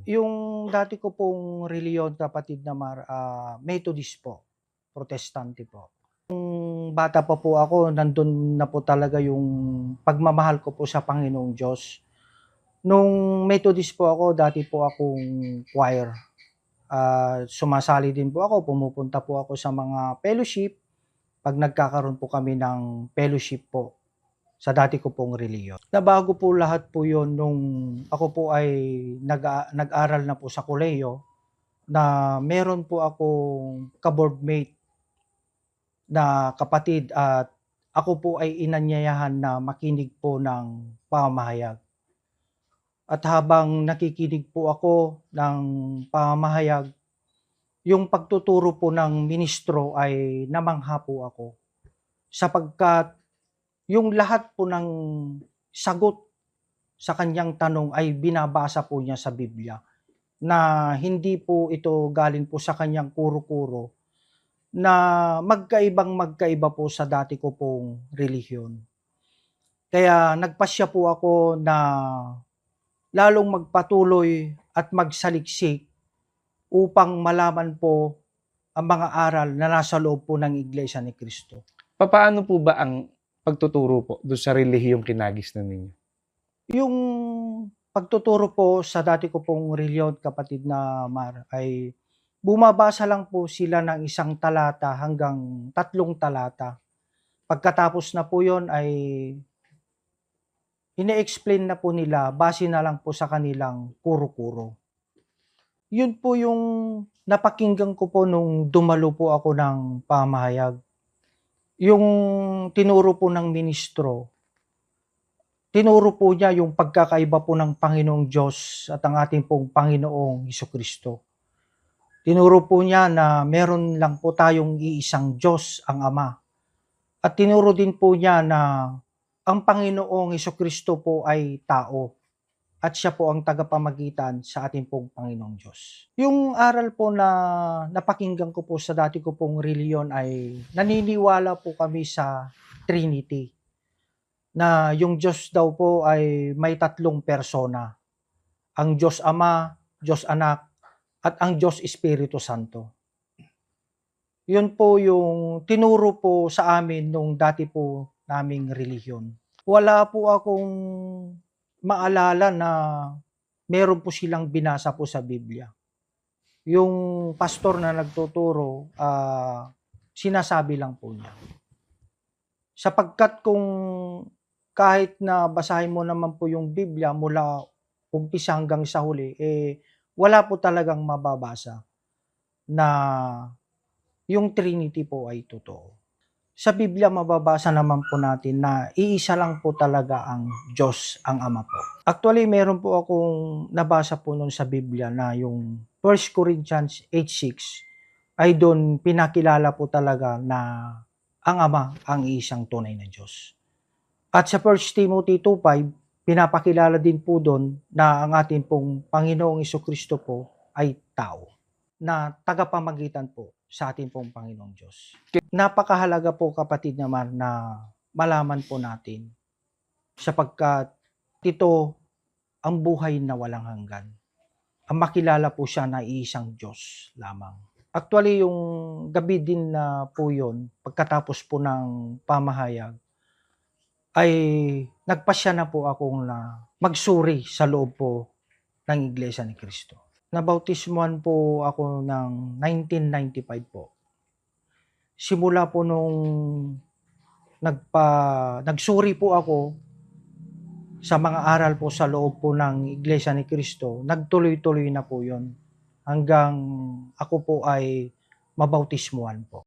Yung dati ko pong relihiyon kapatid na Methodist po, protestante po. Nung bata pa po ako nandun na po talaga yung pagmamahal ko po sa Panginoong Diyos. Nung Methodist po ako, dati po akong choir. Sumasali din po ako, pumupunta po ako sa mga fellowship 'pag nagkakaroon po kami ng fellowship po sa dati ko pong relihiyon. Nabago po lahat po yon nung ako po ay nag-aral na po sa kolehiyo na meron po akong ka-boardmate na kapatid at ako po ay inanyayahan na makinig po ng pamamahayag. At habang nakikinig po ako ng pamamahayag, yung pagtuturo po ng ministro ay namangha po ako. Sapagkat yung lahat po ng sagot sa kanyang tanong ay binabasa po niya sa Biblia, na hindi po ito galing po sa kanyang kuro-kuro, na magkaiba po sa dati ko pong relihiyon. Kaya nagpasya po ako na lalong magpatuloy at magsaliksik upang malaman po ang mga aral na nasa loob po ng Iglesia ni Cristo. Papaano po ba ang pagtuturo po do'n sa relihiyong kinagisnan ninyo? Yung pagtuturo po sa dati ko pong relihiyon, kapatid na ay bumabasa lang po sila ng isang talata hanggang 3 talata. Pagkatapos na po yon ay ine-explain na po nila base na lang po sa kanilang kuro-kuro. Yun po yung napakinggan ko po nung dumalo po ako ng pamahayag. Yung tinuro po ng ministro, tinuro po niya yung pagkakaiba po ng Panginoong Diyos at ang ating pong Panginoong Hesukristo. Tinuro po niya na meron lang po tayong iisang Diyos, ang Ama. At tinuro din po niya na ang Panginoong Hesukristo po ay tao at siya po ang tagapamagitan sa ating pong Panginoong Diyos. Yung aral po na napakinggan ko po sa dati ko pong relihiyon ay naniniwala po kami sa Trinity, na yung Diyos daw po ay may 3 persona. Ang Diyos Ama, Diyos Anak, at ang Diyos Espiritu Santo. Yun po yung tinuro po sa amin nung dati po naming relihiyon. Wala po akong maalala na meron po silang binasa po sa Biblia. Yung pastor na nagtuturo, sinasabi lang po niya. Sapagkat kung kahit na basahin mo naman po yung Biblia mula umpisa hanggang sa huli, wala po talagang mababasa na yung Trinity po ay totoo. Sa Biblia mababasa naman po natin na iisa lang po talaga ang Diyos, ang Ama po. Actually, meron po akong nabasa po nun sa Biblia na yung 1 Corinthians 8:6 ay doon pinakilala po talaga na ang Ama ang isang tunay na Diyos. At sa 1 Timothy 2:5, pinapakilala din po doon na ang ating pong Panginoong Hesukristo po ay tao, na tagapamagitan po sa ating pong Panginoong Diyos. Napakahalaga po, kapatid naman, na malaman po natin, sapagkat ito ang buhay na walang hanggan. Ang makilala po siya na iisang Diyos lamang. Actually, yung gabi din na po yun, pagkatapos po ng pamahayag, ay nagpasya na po akong na magsuri sa loob po ng Iglesia ni Cristo. Nabautismuhan po ako ng 1995 po. Simula po nung nagsuri po ako sa mga aral po sa loob po ng Iglesia ni Cristo, nagtuloy-tuloy na po yon hanggang ako po ay mabautismuhan po.